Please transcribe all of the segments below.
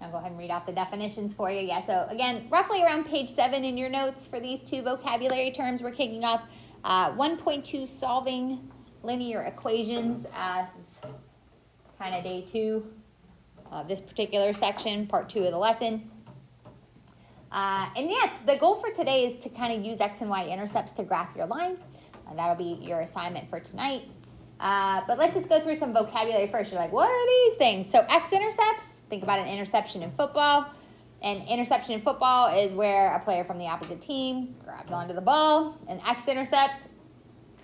I'll go ahead and read out the definitions for you. Yeah, so again, roughly around page 7 in your notes for these 2 vocabulary terms, we're kicking off 1.2 solving linear equations. This is kind of day 2 of this particular section, part 2 of the lesson. And yeah, the goal for today is to kind of use x and y intercepts to graph your line. That'll be your assignment for tonight. But let's just go through some vocabulary first. You're like, what are these things? So x-intercepts, think about an interception in football. An interception in football is where a player from the opposite team grabs onto the ball. An x-intercept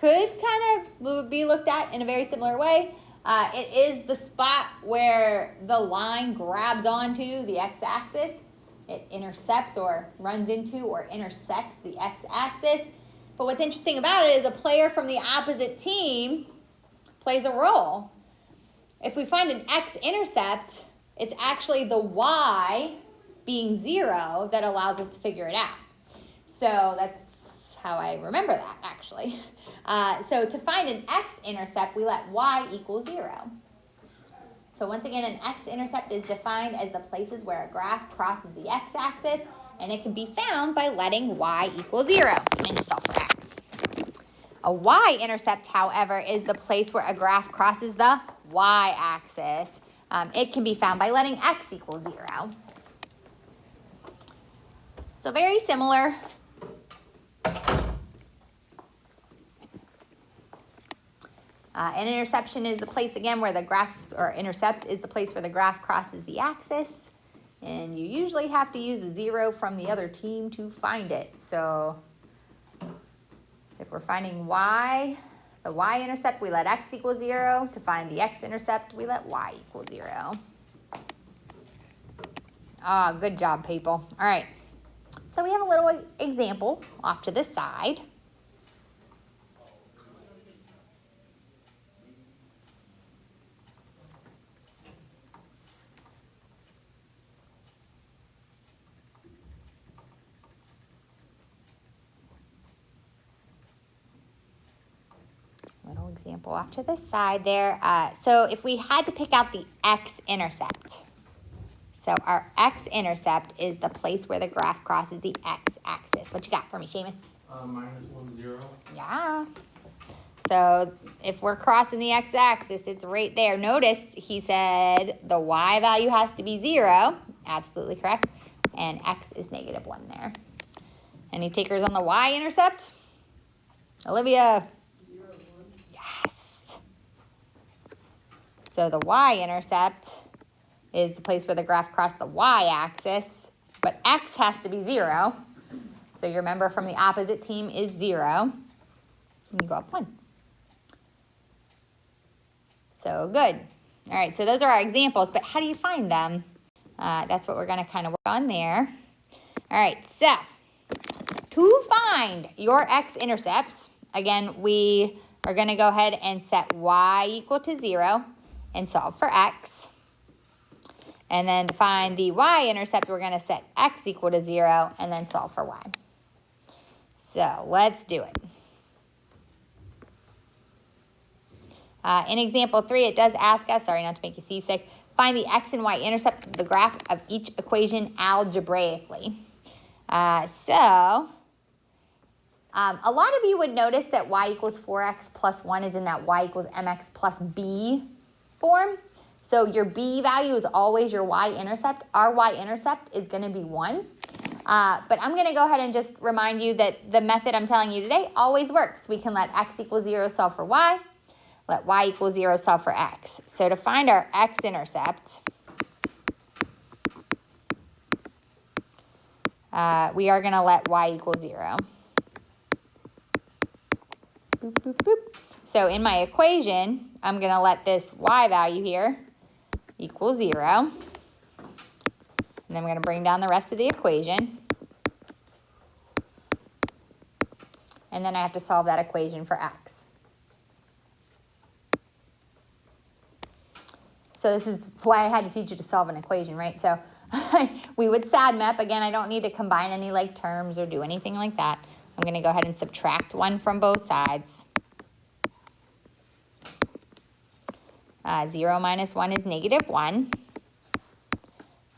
could kind of be looked at in a very similar way. It is the spot where the line grabs onto the x-axis. It intercepts or runs into or intersects the x-axis. But what's interesting about it is a player from the opposite team plays a role. If we find an x-intercept, it's actually the y being 0 that allows us to figure it out. So that's how I remember that, actually. So to find an x-intercept, we let y equal 0. So once again, an x-intercept is defined as the places where a graph crosses the x-axis, and it can be found by letting y equal 0, and then you solve for x. A y-intercept, however, is the place where a graph crosses the y-axis. It can be found by letting x equal 0. So very similar. An interception is the place, again, where the graph, or intercept is the place where the graph crosses the axis. And you usually have to use a 0 from the other team to find it. So if we're finding y, the y-intercept, we let x equal 0. To find the x-intercept, we let y equal 0. Ah, good job, people. All right. So we have a little example off to the side. Little example off to the side there. So if we had to pick out the x-intercept, so our x-intercept is the place where the graph crosses the x-axis. What you got for me, Seamus? Minus 1, 0. Yeah. So if we're crossing the x-axis, it's right there. Notice he said the y value has to be 0. Absolutely correct. And x is negative 1 there. Any takers on the y-intercept? Olivia? Yes. So the y-intercept is the place where the graph crossed the y-axis, but x has to be 0. So you remember from the opposite team is 0. And you go up 1. So good. All right, so those are our examples, but how do you find them? That's what we're going to kind of work on there. All right, so to find your x-intercepts, again, we are going to go ahead and set y equal to 0 and solve for x. And then to find the y-intercept, we're going to set x equal to 0 and then solve for y. So let's do it. In example 3, it does ask us, sorry not to make you seasick, find the x and y-intercept of the graph of each equation algebraically. A lot of you would notice that y equals 4x plus 1 is in that y equals mx plus b form. So your b value is always your y-intercept. Our y-intercept is going to be 1. But I'm going to go ahead and just remind you that the method I'm telling you today always works. We can let x equal 0 solve for y. Let y equal 0 solve for x. So to find our x-intercept, we are going to let y equal 0. Boop, boop, boop. So in my equation, I'm going to let this y value here equal 0. And then I'm going to bring down the rest of the equation. And then I have to solve that equation for x. So this is why I had to teach you to solve an equation, right? So we would SADMAP. Again, I don't need to combine any like terms or do anything like that. I'm going to go ahead and subtract 1 from both sides. 0 minus 1 is negative 1.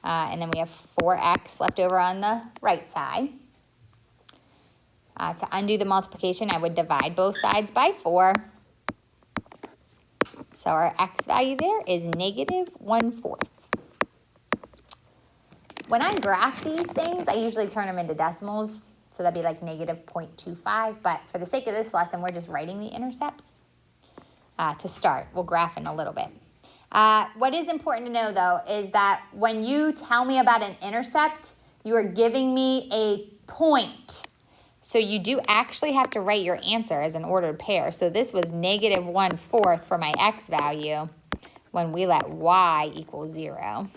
And then we have 4x left over on the right side. To undo the multiplication, I would divide both sides by 4. So our x value there is negative 1/4. When I graph these things, I usually turn them into decimals. So that'd be like negative 0.25. But for the sake of this lesson, we're just writing the intercepts to start. We'll graph in a little bit. What is important to know, though, is that when you tell me about an intercept, you are giving me a point. So you do actually have to write your answer as an ordered pair. So this was negative 1/4 for my x value when we let y equal 0.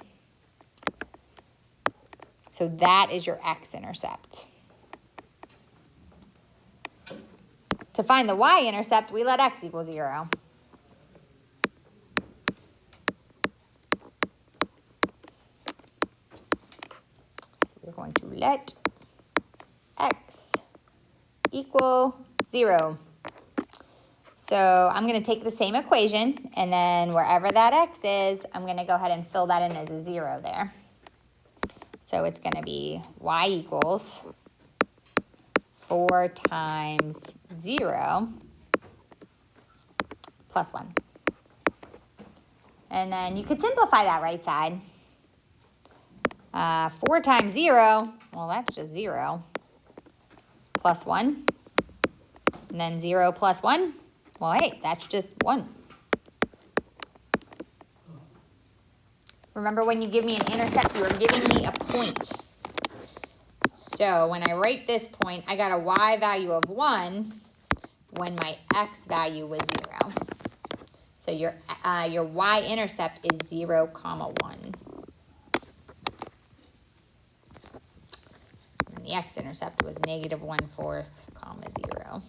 So that is your x-intercept. To find the y-intercept, we let x equal 0. So we're going to let x equal 0. So I'm going to take the same equation, and then wherever that x is, I'm going to go ahead and fill that in as a 0 there. So it's going to be y equals 4 times 0 plus 1. And then you could simplify that right side. 4 times 0, well, that's just 0, plus 1. And then 0 plus 1, well, hey, that's just 1. Remember, when you give me an intercept, you are giving me a point. So when I write this point, I got a y value of 1 when my x value was 0. So your y-intercept is 0, 1. And the x-intercept was negative 1/4, 0.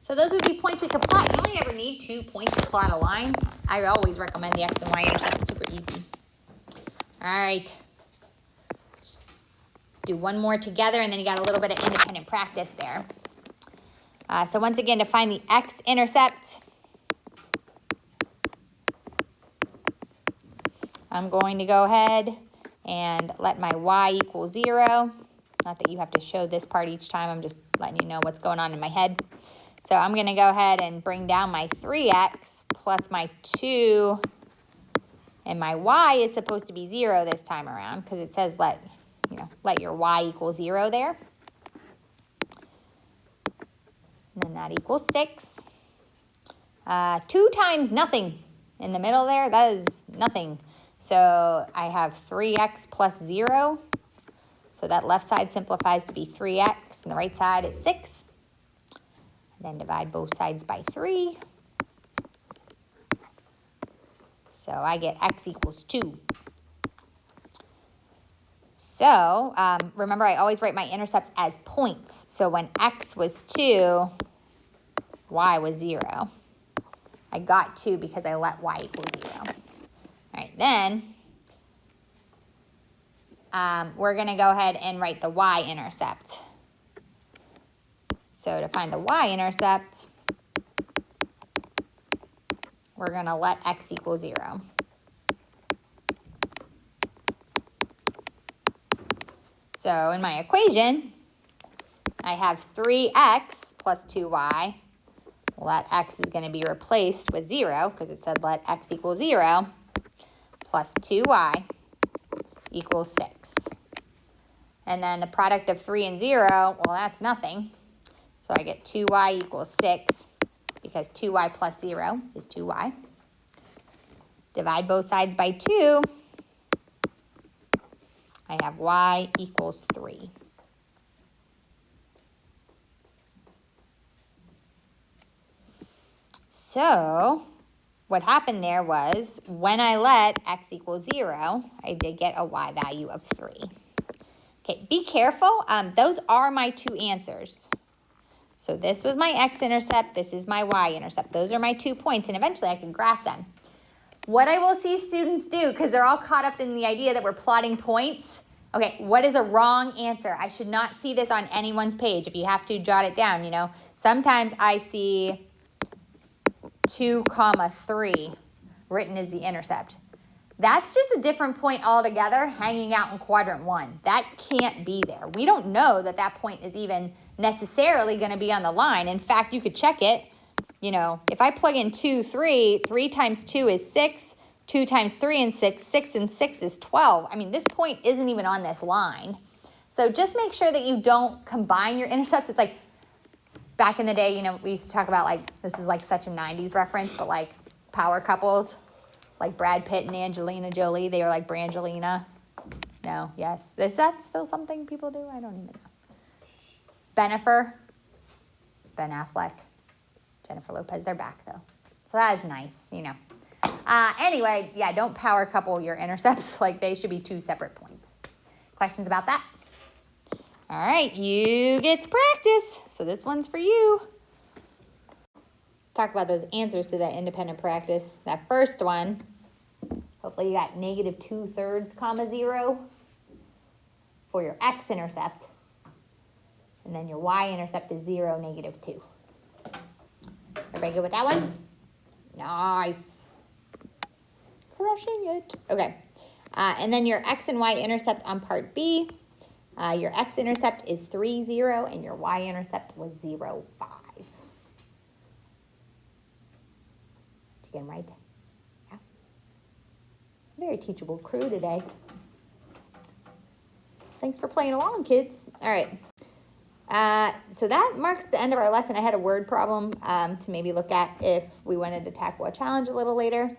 So those would be points we could plot. You only ever need 2 points to plot a line. I always recommend the x and y-intercept. Super easy. All right. Let's do one more together, and then you got a little bit of independent practice there. So once again, to find the x-intercept, I'm going to go ahead and let my y equal 0. Not that you have to show this part each time. I'm just letting you know what's going on in my head. So I'm going to go ahead and bring down my 3x plus my 2. And my y is supposed to be 0 this time around because it says let your y equal 0 there. And then that equals 6. 2 times nothing in the middle there, that is nothing. So I have 3x plus 0. So that left side simplifies to be 3x, and the right side is 6. Then divide both sides by 3. So I get x equals 2. So remember, I always write my intercepts as points. So when x was 2, y was 0. I got 2 because I let y equal 0. All right, then we're going to go ahead and write the y-intercept. So to find the y-intercept, we're going to let x equal 0. So in my equation, I have 3x plus 2y. Well, that x is going to be replaced with 0 because it said let x equal 0 plus 2y equals 6. And then the product of 3 and 0, well, that's nothing. So I get 2y equals 6 because 2y plus 0 is 2y. Divide both sides by 2. I have y equals 3. So what happened there was when I let x equal 0, I did get a y value of 3. Okay, be careful. Those are my 2 answers. So this was my x-intercept. This is my y-intercept. Those are my 2 points, and eventually I can graph them. What I will see students do, because they're all caught up in the idea that we're plotting points. Okay, what is a wrong answer? I should not see this on anyone's page. If you have to, jot it down, Sometimes I see 2, 3 written as the intercept. That's just a different point altogether hanging out in quadrant 1. That can't be there. We don't know that that point is even necessarily going to be on the line. In fact, you could check it. You know, if I plug in 2, 3, 3 times 2 is 6, 2 times 3 and 6, 6 and 6 is 12. I mean, this point isn't even on this line. So just make sure that you don't combine your intercepts. It's like back in the day, you know, we used to talk about like, this is like such a 90s reference, but like power couples, like Brad Pitt and Angelina Jolie, they were like Brangelina. No, yes. Is that still something people do? I don't even know. Benifer, Ben Affleck, Jennifer Lopez, they're back though. So that is nice, you know. Anyway, yeah, don't power couple your intercepts. Like they should be 2 separate points. Questions about that? All right, you get to practice. So this one's for you. Talk about those answers to that independent practice. That first one, hopefully you got -2/3, comma 0 for your x-intercept. And then your y-intercept is 0, -2. Everybody good with that one? Nice. Crushing it. Okay. And then your x and y-intercept on part B. Your x-intercept is 3, 0, and your y-intercept was 0, 5. Did you get them right? Yeah. Very teachable crew today. Thanks for playing along, kids. All right. So that marks the end of our lesson. I had a word problem to maybe look at if we wanted to tackle a challenge a little later.